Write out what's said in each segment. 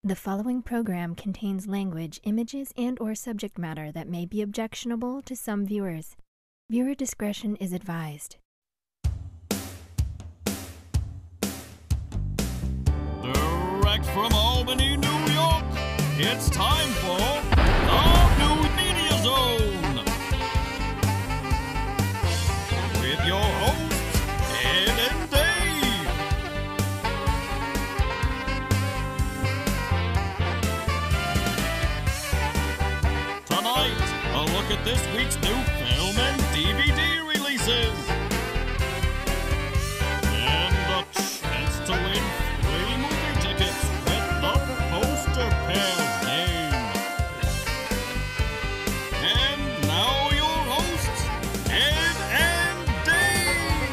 The following program contains language, images, and/or subject matter that may be objectionable to some viewers. Viewer discretion is advised. Direct from Albany, New York, it's time for the New Media Zone. With your hosts, Ed and Dave. Tonight, a look at this week's new film and DVD releases. And a chance to win free movie tickets with the Poster Pair game. And now your hosts, Ed and Dave.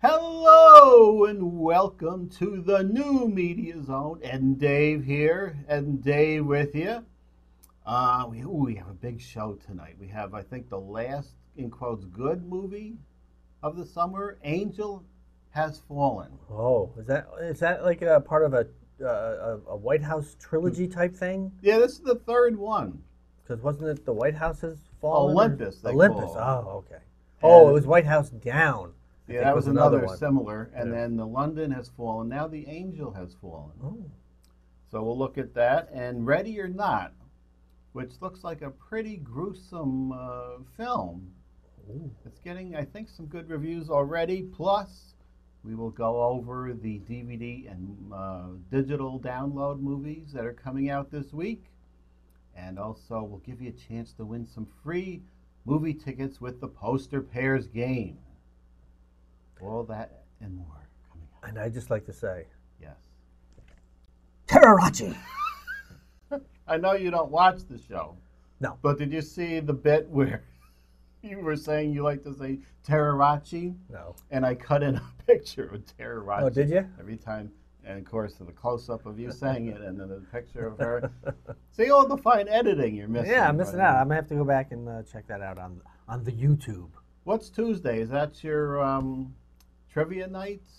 Hello and welcome to the New Media Zone. Ed and Dave here. Ed and Dave with you. We have a big show tonight. We have, I think, the last, in quotes, good movie of the summer, Angel Has Fallen. Oh, is that like a part of a White House trilogy type thing? Yeah, this is the third one. Because wasn't it the White House Has Fallen? Olympus, they Olympus. call it. Oh, okay. Oh, it was White House Down. Yeah, that was another one. similar. And Yeah. then the London Has Fallen. Now the Angel Has Fallen. Oh. So we'll look at that. And Ready or Not, which looks like a pretty gruesome film. Ooh. It's getting, I think, some good reviews already. Plus, we will go over the DVD and digital download movies that are coming out this week. And also, we'll give you a chance to win some free movie tickets with the Poster Pairs game. All that and more coming out. And I'd just like to say, Yes. Terrarachi! I know you don't watch the show. No. But did you see the bit where you were saying you like to say Terrarachi? No. And I cut in a picture of Terrarachi. Oh, did you? Every time. And of course, the close-up of you saying it and then the picture of her. See all the fine editing you're missing. Yeah, I'm missing out. I'm going to have to go back and check that out on the YouTube. What's Tuesday? Is that your trivia nights?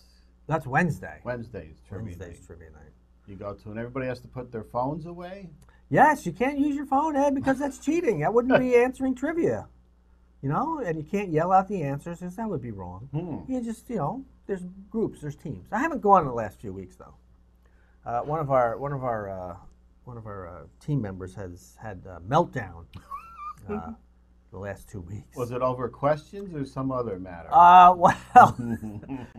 That's Wednesday. Wednesday's trivia Wednesday's night. trivia night. You go to, and everybody has to put their phones away? Yes, you can't use your phone, Ed, because that's cheating. That wouldn't be answering trivia. You know, and you can't yell out the answers because that would be wrong. You just, there's groups, there's teams. I haven't gone in the last few weeks though. One of our team members has had Meltdown the last 2 weeks. Was it over questions or some other matter? Well,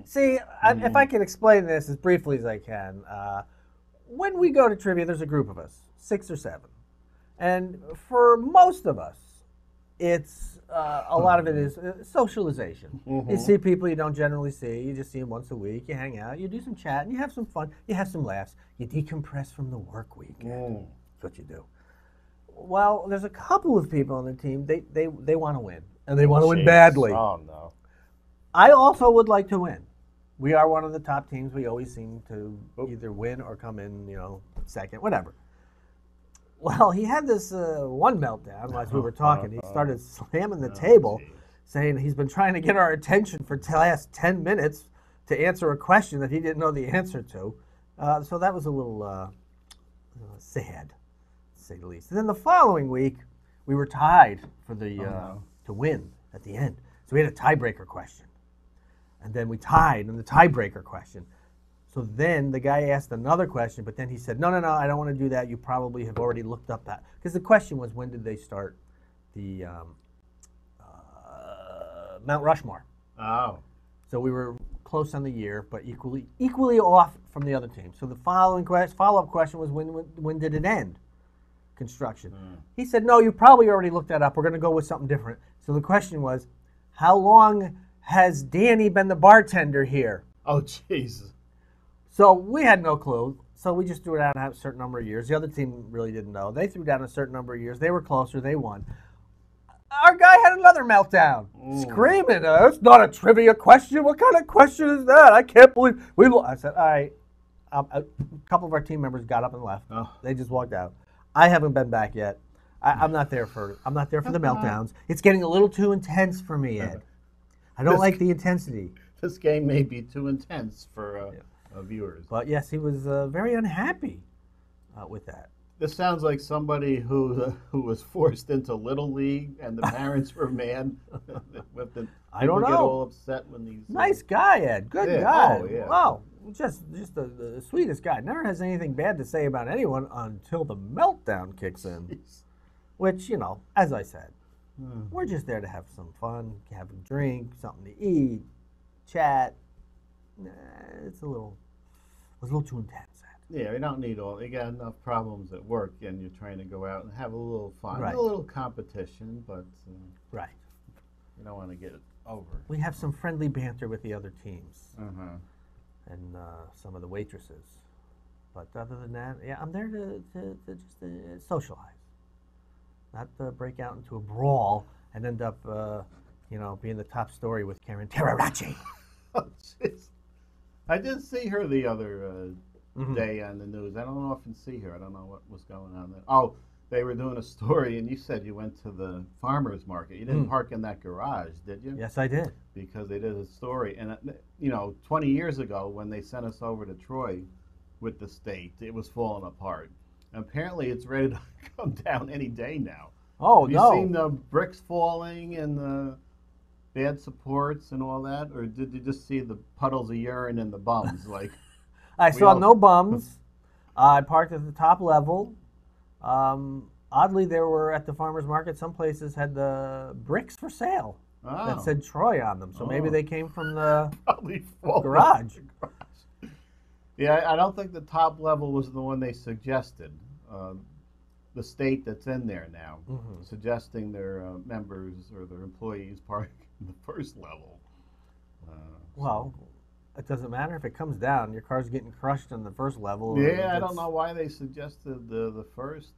see, if I can explain this as briefly as I can, when we go to trivia, there's a group of us, 6 or 7, and for most of us, it's a lot of it is socialization. You see people you don't generally see. You just see them once a week. You hang out. You do some chatting. You have some fun. You have some laughs. You decompress from the work week. That's what you do. Well, there's a couple of people on the team. They want to win, and they want to win badly. Oh no! I also would like to win. We are one of the top teams. We always seem to either win or come in, second, whatever. Well, he had this one meltdown as we were talking. He started slamming the table, saying he's been trying to get our attention for the last 10 minutes to answer a question that he didn't know the answer to. So that was a little sad, to say the least. And then the following week, we were tied for the to win at the end. So we had a tiebreaker question. And then we tied in the tiebreaker question. So then the guy asked another question, but then he said, no, I don't want to do that. You probably have already looked up that. Because the question was, when did they start the Mount Rushmore? Oh. So we were close on the year, but equally off from the other team. So the follow-up question was, when did it end? Construction. He said, no, you probably already looked that up. We're going to go with something different. So the question was, how long has Danny been the bartender here? Oh, jeez. So we had no clue. So we just threw it out a certain number of years. The other team really didn't know. They threw down a certain number of years. They were closer. They won. Our guy had another meltdown, screaming, it's not a trivia question. What kind of question is that? I can't believe we I said, all right. A couple of our team members got up and left. Oh. They just walked out. I haven't been back yet. I'm not there for the meltdowns. It's getting a little too intense for me, Ed. I don't like the intensity. This game may be too intense for viewers. But yes, he was very unhappy with that. This sounds like somebody who was forced into Little League, and the parents were mad. With the, I don't people know. Get all upset when these. Nice guy, Ed. Good Yeah, guy. oh, yeah. Wow. Just the sweetest guy. Never has anything bad to say about anyone until the meltdown kicks in. Which, as I said, we're just there to have some fun, have a drink, something to eat, chat. It was a little too intense. Yeah, you don't need all. You got enough problems at work, and you're trying to go out and have a little fun, Right. a little competition, but Right. you don't want to get it over. We have some friendly banter with the other teams Uh-huh. and some of the waitresses. But other than that, yeah, I'm there to just socialize, not to break out into a brawl and end up, being the top story with Karen Terrarachi. Oh, jeez. I did see her the other day on the news. I don't often see her. I don't know what was going on there. Oh, they were doing a story, and you said you went to the farmer's market. You didn't park in that garage, did you? Yes, I did. Because they did a story. And, 20 years ago when they sent us over to Troy with the state, it was falling apart. And apparently it's ready to come down any day now. Oh, Have you no. seen the bricks falling and the bad supports and all that? Or did you just see the puddles of urine and the bums? Like I saw no bums. I parked at the top level. Oddly, there were at the farmer's market, some places had the bricks for sale that said Troy on them. So maybe they came from the garage. Yeah, I don't think the top level was the one they suggested. The state that's in there now, suggesting their members or their employees park in the first level. Well, it doesn't matter if it comes down. Your car's getting crushed on the first level. Yeah, I don't know why they suggested the first.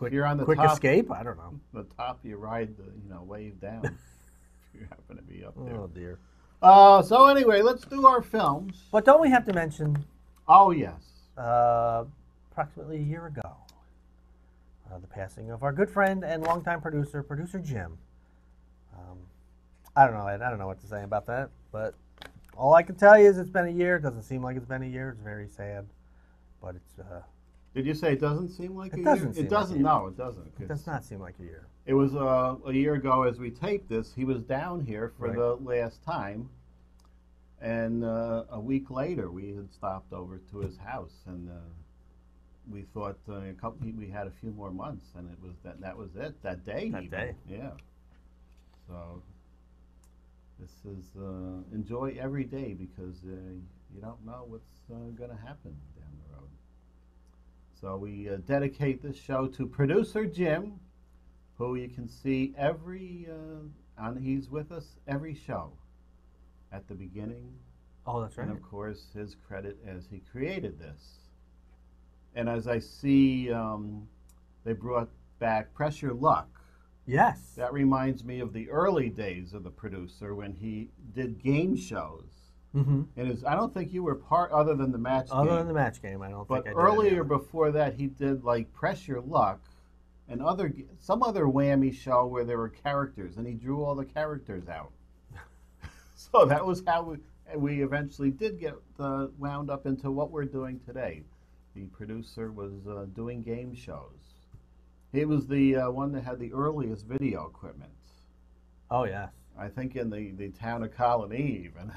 If you're on the quick top, escape? I don't know. The top, you ride the wave down. If you happen to be up there. Oh dear. So anyway, let's do our films. But don't we have to mention? Oh yes. Approximately a year ago, the passing of our good friend and longtime producer Jim. I don't know, Ed. I don't know what to say about that, but all I can tell you is it's been a year. It doesn't seem like it's been a year. It's very sad, but it's. Did you say it doesn't seem like a year? It doesn't. No, it doesn't. It does not seem like a year. It was a year ago as we taped this. He was down here for the last time, and a week later we had stopped over to his house, and we thought we had a few more months, and it was that was it that day. That day. Yeah. So this is enjoy every day because you don't know what's going to happen down the road. So we dedicate this show to producer Jim, who you can see he's with us every show at the beginning. Oh, that's right. And of course, his credit as he created this. And as I see, they brought back Pressure Luck. Yes. That reminds me of the early days of the producer when he did game shows. Mm-hmm. And I don't think you were part, other than the match game. Other than the match game, I don't think I did. But earlier before that, he did like Pressure Luck and some other whammy show where there were characters, and he drew all the characters out. So that was how we eventually did get wound up into what we're doing today. The producer was doing game shows. He was the one that had the earliest video equipment. Oh, yes. I think in the town of Colony even.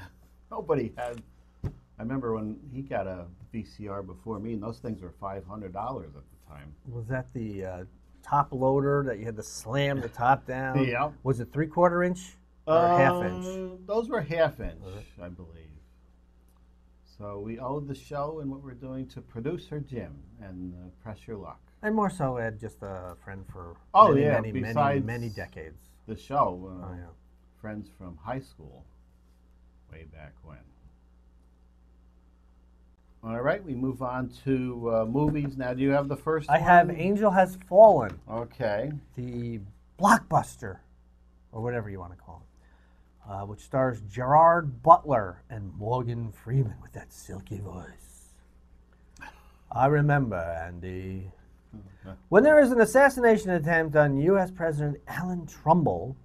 Nobody had. I remember when he got a VCR before me, and those things were $500 at the time. Was that the top loader that you had to slam the top down? Yeah. Was it 3/4 inch or half inch? Those were half inch, I believe. So we owe the show and what we're doing to producer Jim and Pressure Luck. And more so, Ed, just a friend for many decades. The show, yeah. Friends from high school, way back when. All right, we move on to movies. Now, do you have the first one? I have Angel Has Fallen. Okay. The blockbuster, or whatever you want to call it, which stars Gerard Butler and Morgan Freeman with that silky voice. I remember, Andy. When there is an assassination attempt on U.S. President Alan Trumbull,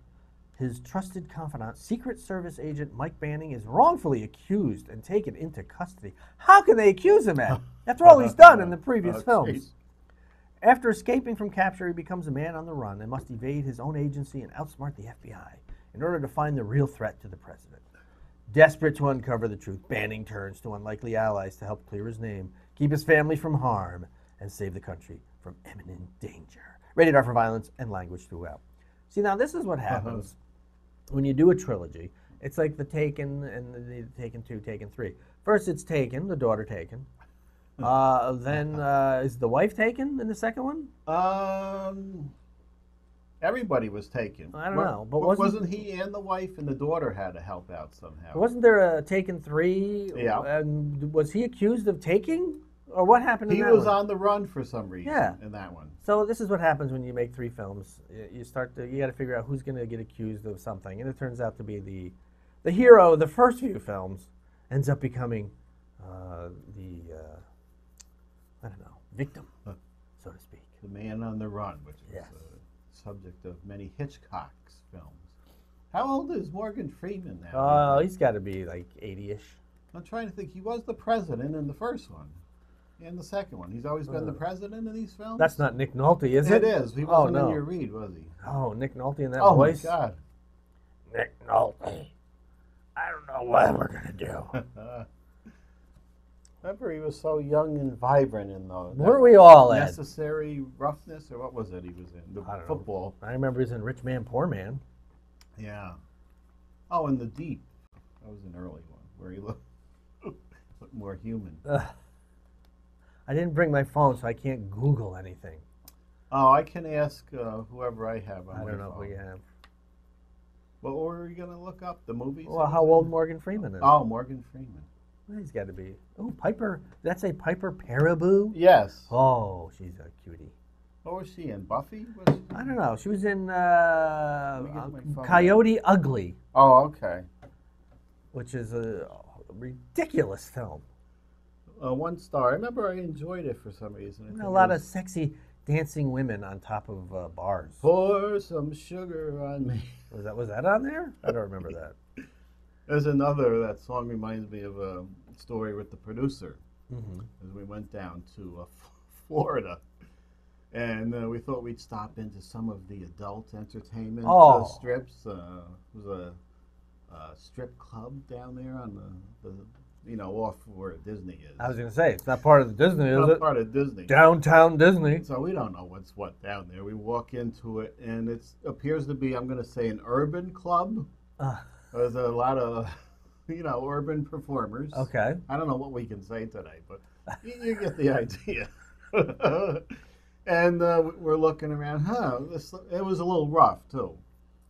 his trusted confidant, Secret Service agent Mike Banning, is wrongfully accused and taken into custody. How can they accuse him, Ed? After all he's done in the previous films. Geez. After escaping from capture, he becomes a man on the run and must evade his own agency and outsmart the FBI in order to find the real threat to the president. Desperate to uncover the truth, Banning turns to unlikely allies to help clear his name, keep his family from harm, and save the country from imminent danger. Rated R for violence and language throughout. See, now this is what happens when you do a trilogy. It's like the Taken and the Taken 2, Taken 3. First it's Taken, the daughter Taken. Then is the wife taken in the second one? Everybody was taken. I don't know, but wasn't he and the wife and the daughter had to help out somehow? Wasn't there a Taken 3? Yeah. And was he accused of taking? Or what happened in that one? He was on the run for some reason in that one. So this is what happens when you make 3 films. You got to figure out who's going to get accused of something. And it turns out to be the hero of the first few films ends up becoming victim, so to speak. The man on the run, which is Yes. the subject of many Hitchcock's films. How old is Morgan Freeman now? Oh, he's got to be like 80-ish. I'm trying to think. He was the president in the first one. And the second one. He's always been the president in these films? That's not Nick Nolte, is it? It is. He wasn't in your read, was he? Oh, Nick Nolte in that Oh, voice? my God. Nick Nolte. I don't know what we're going to do. Remember, he was so young and vibrant in the Where are we all at? Necessary Roughness, or what was it he was in? The I don't football. know. I remember he's in Rich Man, Poor Man. Yeah. Oh, and The Deep. That was an early one, where he looked more human. I didn't bring my phone, so I can't Google anything. Oh, I can ask whoever I have on I my don't know phone. if we have. What were you going to look up? The movies? Well, how old Morgan Freeman is. Oh, Morgan Freeman. Well, he's got to be. Oh, Piper. Did that say Piper Perabo? Yes. Oh, she's a cutie. What was she in? Buffy? Was she? I don't know. She was in me get my phone Coyote Ugly, Oh, okay. which is a ridiculous film. 1 star. I remember I enjoyed it for some reason. I think A it lot was, of sexy dancing women on top of bars. Pour some sugar on me. Was that on there? I don't remember that. There's another, that song reminds me of a story with the producer. Mm-hmm. As we went down to Florida. And we thought we'd stop into some of the adult entertainment strips. It was a strip club down there on the off where Disney is. I was going to say, it's not part of the Disney, is Not it? part of Disney. Downtown Disney. So we don't know what's what down there. We walk into it, and it appears to be, I'm going to say, an urban club. There's a lot of, urban performers. Okay. I don't know what we can say today, but you get the idea. And we're looking around. It was a little rough, too.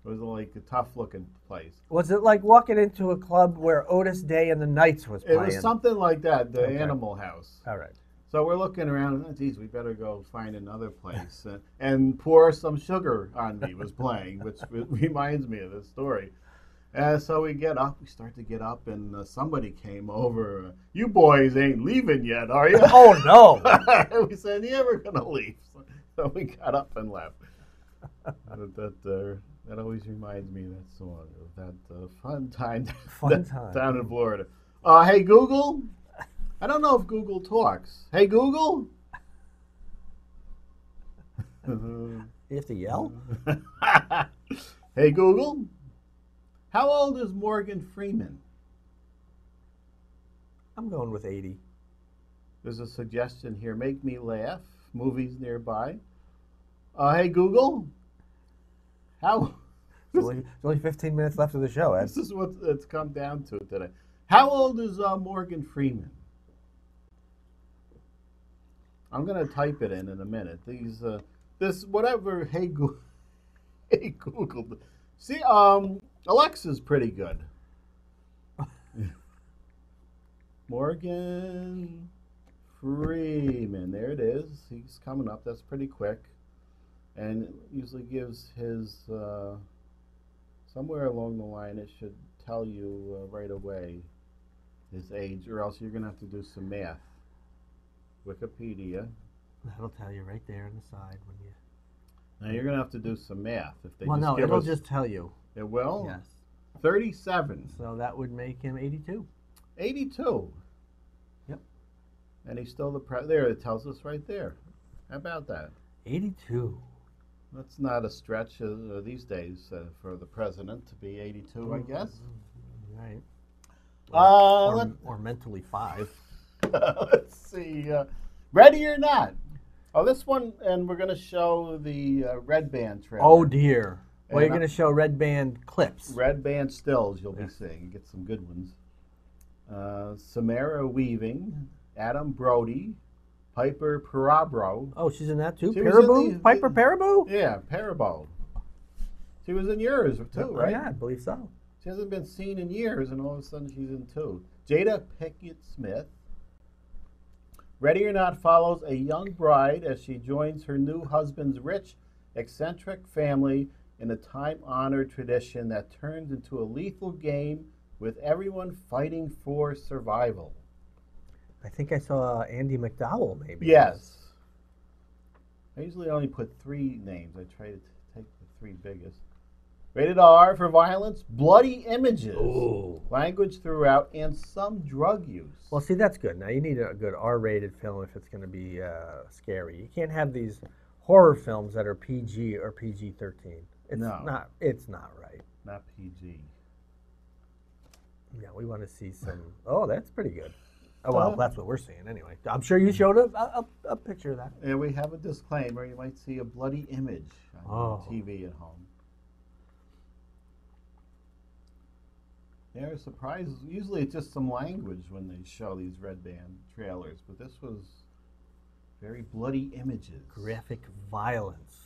It was like a tough-looking place. Was it like walking into a club where Otis Day and the Knights was playing? It was something like that, the Okay. Animal House. All right. So we're looking around, geez, we better go find another place. And Pour Some Sugar on Me was playing, which reminds me of this story. And so we start to get up, and somebody came over. You boys ain't leaving yet, are you? Oh, no. We said, yeah, we're going to leave. So we got up and left. That always reminds me of that song, of that fun time down in Florida. Hey, Google? I don't know if Google talks. Hey, Google? You have to yell? Hey, Google? How old is Morgan Freeman? I'm going with 80. There's a suggestion here. Make me laugh. Movies nearby. Hey, Google? How... There's only 15 minutes left of the show, Ed. This is what it's come down to today. How old is Morgan Freeman? I'm going to type it in a minute. Whatever. Hey, Google. Hey, Google. See, Alexa's pretty good. Morgan Freeman. There it is. He's coming up. That's pretty quick. And usually gives his... somewhere along the line, it should tell you right away his age, or else you're going to have to do some math. Wikipedia. That'll tell you right there on the side when you... Now you're going to have to do some math. If they Well, just no, give it'll us, just tell you. It will? Yes. 37. So that would make him 82. 82. Yep. And he's still there. It tells us right there. How about that? 82. That's not a stretch these days for the president to be 82, I guess. Right. Let's Or mentally 5. let's see. Ready or Not. Oh, this one, and we're going to show the Red Band trailer. Oh, dear. Well, And you're going to show Red Band clips. Red Band stills you'll be seeing. You get some good ones. Samara Weaving, Adam Brody, Piper Perabro. Oh, she's in that too? She was in Paraboo? Piper Paraboo? Yeah, Parabo. She was in yours too, right? Yeah, I believe so. She hasn't been seen in years, and all of a sudden she's in 2. Jada Pinkett Smith. Ready or Not follows a young bride as she joins her new husband's rich, eccentric family in a time-honored tradition that turns into a lethal game with everyone fighting for survival. I think I saw Andy McDowell, maybe. Yes. I usually only put 3 names. I try to take the 3 biggest. Rated R for violence, bloody images, Ooh. language throughout, and some drug use. Well, see, that's good. Now, you need a good R-rated film if it's going to be scary. You can't have these horror films that are PG or PG-13. It's not right. Not PG. Yeah, we want to see some... Oh, that's pretty good. Oh, well, that's what we're seeing anyway. I'm sure you showed a picture of that. And we have a disclaimer. You might see a bloody image on TV at home. They're surprised. Usually it's just some language when they show these Red Band trailers, but this was very bloody images. Graphic violence.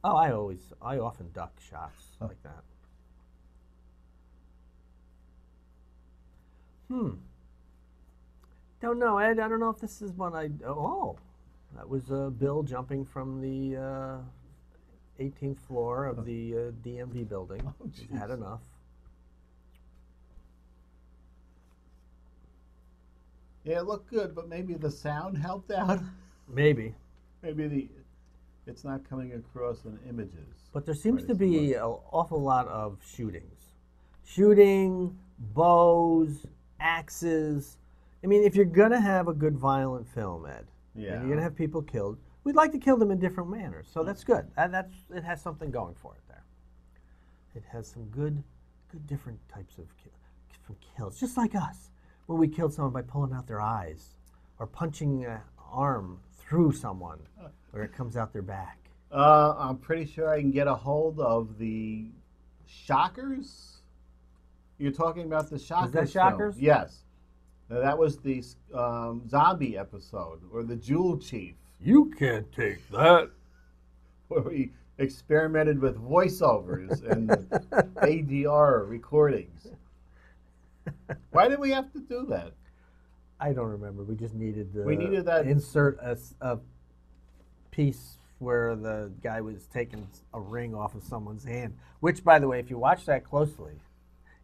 Oh, I often duck shots like that. Don't know, Ed. I don't know if this is one that was Bill jumping from the 18th floor of the DMV building. Oh, He's had enough. Yeah, it looked good, but maybe the sound helped out. Maybe. Maybe it's not coming across in images. But there seems to be an awful lot of shootings. Shooting, bows, axes. I mean, if you're going to have a good violent film, Ed, and you're going to have people killed, we'd like to kill them in different manners. So that's good. It has something going for it there. It has some good different types of kills. Just like us, when we killed someone by pulling out their eyes or punching an arm through someone where it comes out their back. I'm pretty sure I can get a hold of the Shockers. You're talking about the Shockers. Is that Shockers? Film. Yes. That was the zombie episode, or the Jewel Chief. You can't take that. Where we experimented with voiceovers and ADR recordings. Why did we have to do that? I don't remember. We just needed to that insert a piece where the guy was taking a ring off of someone's hand. Which, by the way, if you watch that closely,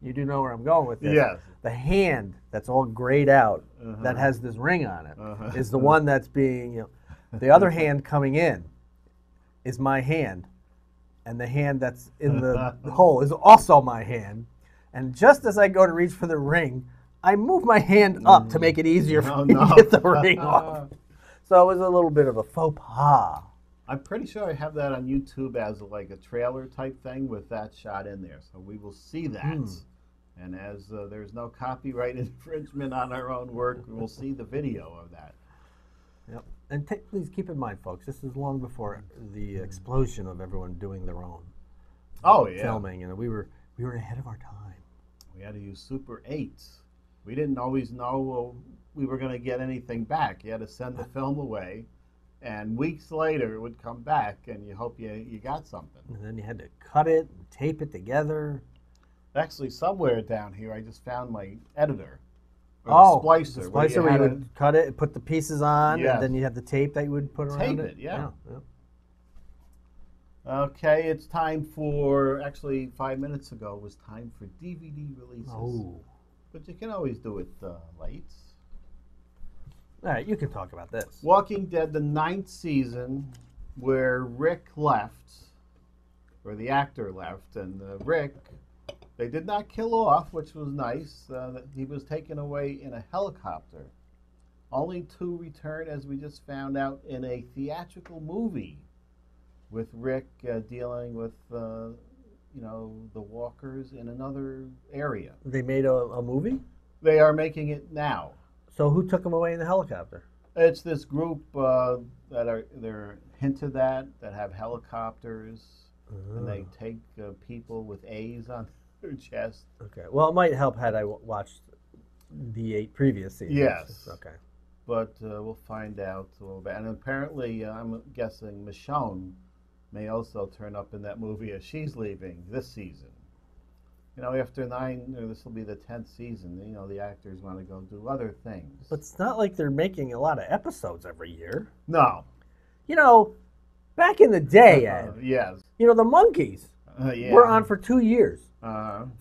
you do know where I'm going with this. Yes. The hand that's all grayed out, that has this ring on it, is the one that's being, the other hand coming in is my hand, and the hand that's in the hole is also my hand. And just as I go to reach for the ring, I move my hand up to make it easier for me to get the ring off. So it was a little bit of a faux pas. I'm pretty sure I have that on YouTube as like a trailer type thing with that shot in there. So we will see that. And as there's no copyright infringement on our own work, we'll see the video of that. Yep. And please keep in mind, folks, this is long before the explosion of everyone doing their own filming. And we were ahead of our time. We had to use Super 8s. We didn't always know we were going to get anything back. You had to send the film away, and weeks later it would come back, and you hope you got something. And then you had to cut it and tape it together. Actually, somewhere down here, I just found my editor. The splicer. The splicer where you would cut it, put the pieces on, and then you had the tape that you would put around it. Yeah. Okay, it's time for, actually 5 minutes ago was time for DVD releases. Oh. But you can always do it late. All right, you can talk about this. Walking Dead, the 9th season, where Rick left, or the actor left, and Rick, they did not kill off, which was nice. He was taken away in a helicopter. Only to return, as we just found out, in a theatrical movie with Rick dealing with, the walkers in another area. They made a movie? They are making it now. So who took him away in the helicopter? It's this group they're hinted at that have helicopters, and they take people with A's on their chest. Okay. Well, it might help had I watched the 8 previous seasons. Yes. Okay. But we'll find out a little bit. And apparently, I'm guessing Michonne may also turn up in that movie as she's leaving this season. After 9, this will be the 10th season. The actors want to go do other things. But it's not like they're making a lot of episodes every year. No. Back in the day, Ed, Yes. the Monkees were on for 2 years.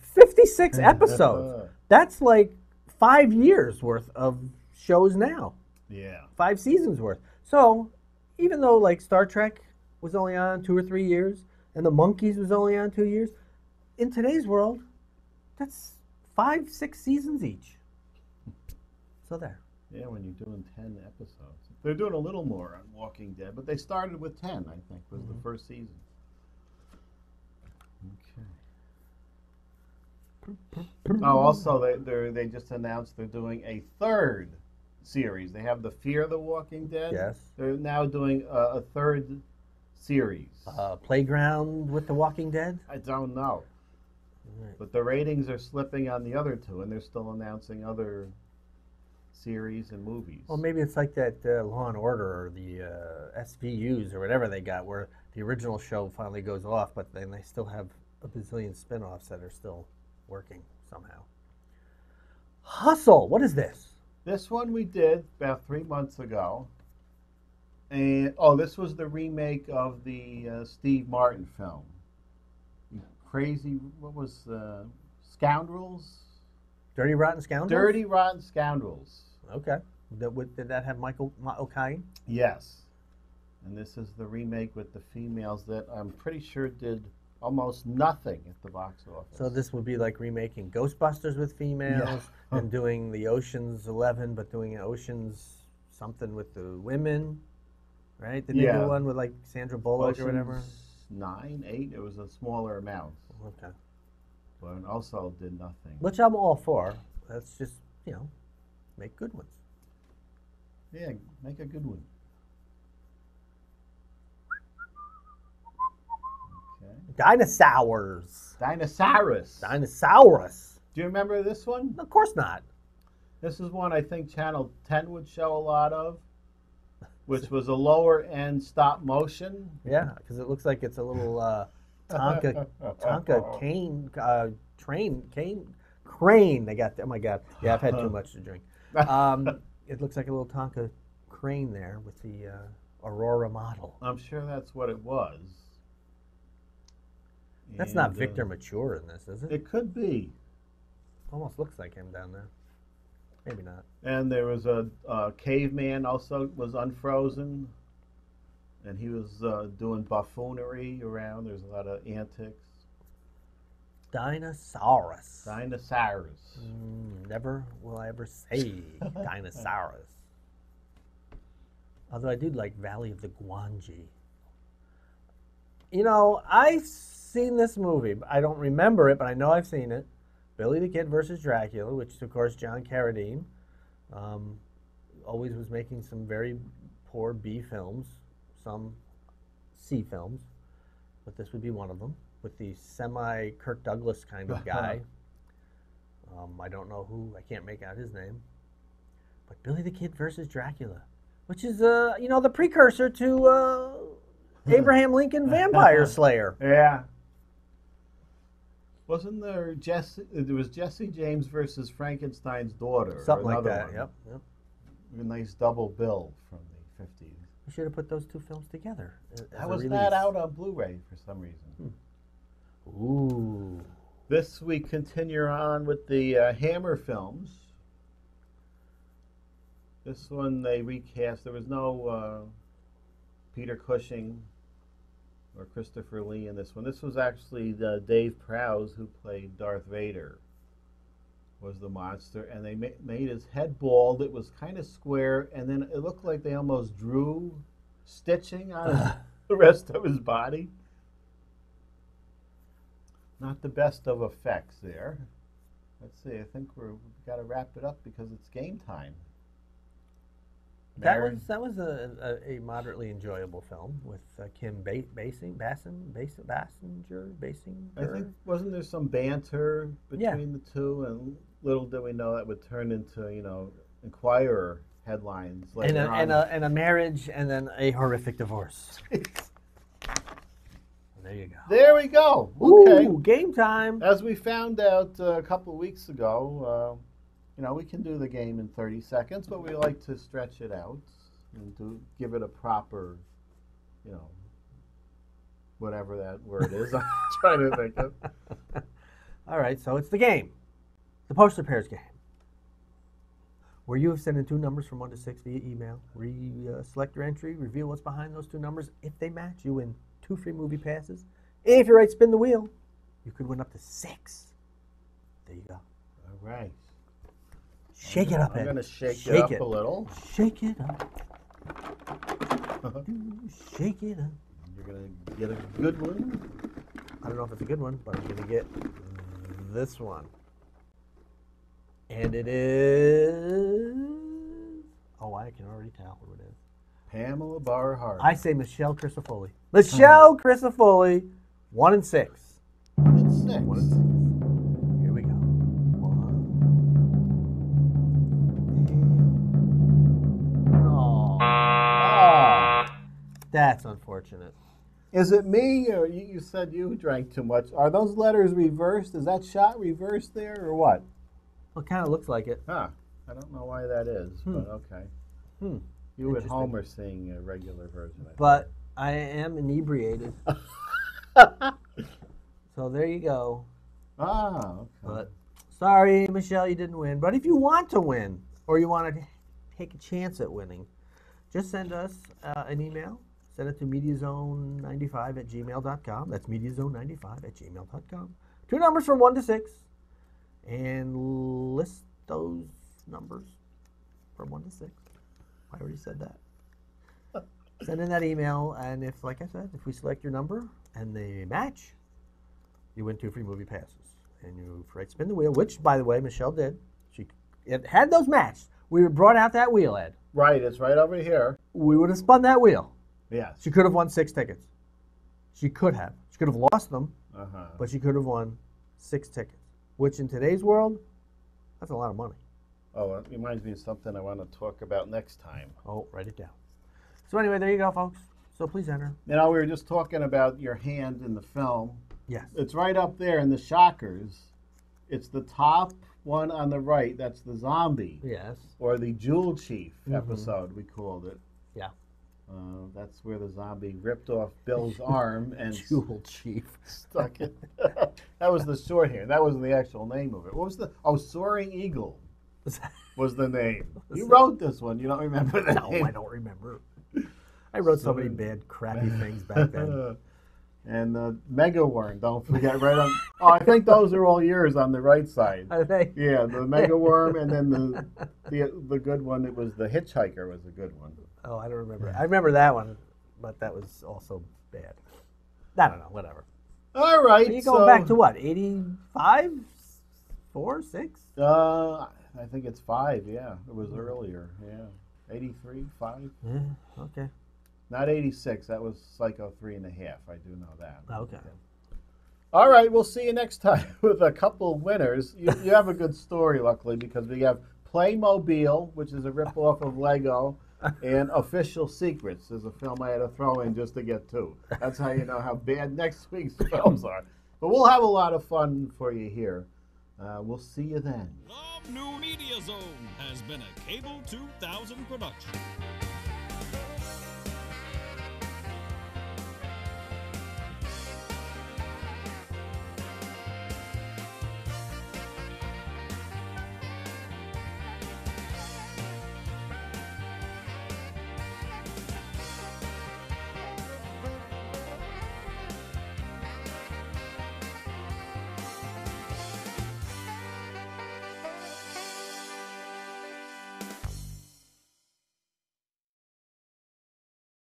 56 episodes. That's like 5 years worth of shows now. Yeah. 5 seasons worth. So even though like Star Trek was only on 2 or 3 years, and the Monkees was only on 2 years, in today's world, that's 5, 6 seasons each. So there. Yeah, when you're doing 10 episodes. They're doing a little more on Walking Dead, but they started with 10, I think, was the first season. Okay. Oh, also, they just announced they're doing a 3rd series. They have the Fear of the Walking Dead. Yes. They're now doing a 3rd series. Playground with the Walking Dead? I don't know. Right. But the ratings are slipping on the other 2, and they're still announcing other series and movies. Well, maybe it's like that Law and Order or the SVUs or whatever they got, where the original show finally goes off, but then they still have a bazillion spin-offs that are still working somehow. Hustle, what is this? This one we did about 3 months ago. And, this was the remake of the Steve Martin film. Crazy, what was, Scoundrels? Dirty Rotten Scoundrels? Dirty Rotten Scoundrels. Okay. Did that have Michael Caine? Yes. And this is the remake with the females that I'm pretty sure did almost nothing at the box office. So this would be like remaking Ghostbusters with females and doing the Ocean's 11, but doing an Ocean's something with the women, right? Did they do one with like Sandra Bullock Ocean's or whatever? 9, 8, it was a smaller amount. Okay. But also did nothing. Which I'm all for. Let's just, make good ones. Yeah, make a good one. Okay. Dinosaurs. Dinosaurus. Do you remember this one? Of course not. This is one I think Channel 10 would show a lot of, which was a lower end stop motion. Yeah, because it looks like it's a little Tonka crane. They got. Oh my God! Yeah, I've had too much to drink. It looks like a little Tonka crane there with the Aurora model. I'm sure that's what it was. That's not Victor Mature in this, is it? It could be. Almost looks like him down there. Maybe not. And there was a caveman also was unfrozen, and he was doing buffoonery around. There's a lot of antics. Dinosaurus. Dinosaurs. Never will I ever say Dinosaurus. Although I do like Valley of the Guanji. I've seen this movie. I don't remember it, but I know I've seen it. Billy the Kid versus Dracula, which of course John Carradine always was making some very poor B films, some C films, but this would be one of them, with the semi-Kirk Douglas kind of guy. I don't know who, I can't make out his name. But Billy the Kid versus Dracula, which is, the precursor to Abraham Lincoln Vampire Slayer. Yeah. Wasn't there there was Jesse James versus Frankenstein's daughter. Something or like that, one. yep. A nice double bill from the 50s. We should have put those two films together. How was that out on Blu-ray for some reason? Ooh. This we continue on with the Hammer films. This one they recast. There was no Peter Cushing or Christopher Lee in this one. This was actually Dave Prowse who played Darth Vader. Was the monster, and they made his head bald. It was kind of square, and then it looked like they almost drew stitching on the rest of his body. Not the best of effects there. Let's see. I think we've got to wrap it up because it's game time. That was a moderately enjoyable film with Kim Basinger. I think wasn't there some banter between the two, and little did we know that would turn into Inquirer headlines later on. And a marriage, and then a horrific divorce. There you go. There we go. Okay. Ooh, game time. As we found out a couple of weeks ago, we can do the game in 30 seconds, but we like to stretch it out and to give it a proper, whatever that word is. I'm trying to think of. All right, so it's the game, the poster pairs game, where you have sent in 2 numbers from 1 to 6 via email. Select your entry, reveal what's behind those 2 numbers. If they match, you win 2 free movie passes. If you're right, spin the wheel. You could win up to 6. There you go. All right. Shake it up, Ed. I'm going to shake it up a little. Shake it up. Shake it up. You're going to get a good one. I don't know if it's a good one, but I'm going to get this one. And it is... Oh, I can already tell who it is. Pamela Barhart. I say Michelle Crisafulli. Michelle Crisafulli, 1 and 6. 1 and 6. 1 and 6. Here we go. 1. Oh. That's unfortunate. Is it me, or you said you drank too much? Are those letters reversed? Is that shot reversed there, or what? Well, it kind of looks like it. Huh. I don't know why that is, but okay. You at home are seeing a regular version. But I am inebriated. So there you go. Ah, okay. But sorry, Michelle, you didn't win. But if you want to win, or you want to take a chance at winning, just send us an email. Send it to mediazone95@gmail.com. That's mediazone95@gmail.com. 2 numbers from 1 to 6. And list those numbers from 1 to 6. I already said that. Send in that email, and if, like I said, if we select your number and they match, you win 2 free movie passes. And you spin the wheel, which, by the way, Michelle did. It had those matched. We brought out that wheel, Ed. Right, it's right over here. We would have spun that wheel. Yes. She could have won 6 tickets. She could have. She could have lost them, but she could have won 6 tickets, which in today's world, that's a lot of money. Oh, it reminds me of something I want to talk about next time. Oh, write it down. So anyway, there you go, folks. So please enter. We were just talking about your hand in the film. Yes. It's right up there in the shockers. It's the top one on the right. That's the zombie. Yes. Or the Jewel Chief episode, we called it. Yeah. That's where the zombie ripped off Bill's arm and Jewel Chief stuck it. That was the shorthand. That wasn't the actual name of it. What was the... Oh, Soaring Eagle was the name. You wrote this one. You don't remember that name? No, I don't remember. I wrote so many bad, crappy things back then. And Mega Worm, don't forget, right on... Oh, I think those are all yours on the right side. Are they? Yeah, the Mega Worm, and then the good one, it was the Hitchhiker was a good one. Oh, I don't remember. I remember that one, but that was also bad. I don't know, whatever. All right. So you're going back to what, 85? 4, 6? I think it's 5, yeah. It was earlier, yeah. 83, 5? Yeah, okay. Not 86, that was Psycho 3.5. I do know that. Okay. All right, we'll see you next time with a couple of winners. You have a good story, luckily, because we have Playmobil, which is a ripoff of Lego, and Official Secrets is a film I had to throw in just to get 2. That's how you know how bad next week's films are. But we'll have a lot of fun for you here. We'll see you then. The New Media Zone has been a Cable 2000 production.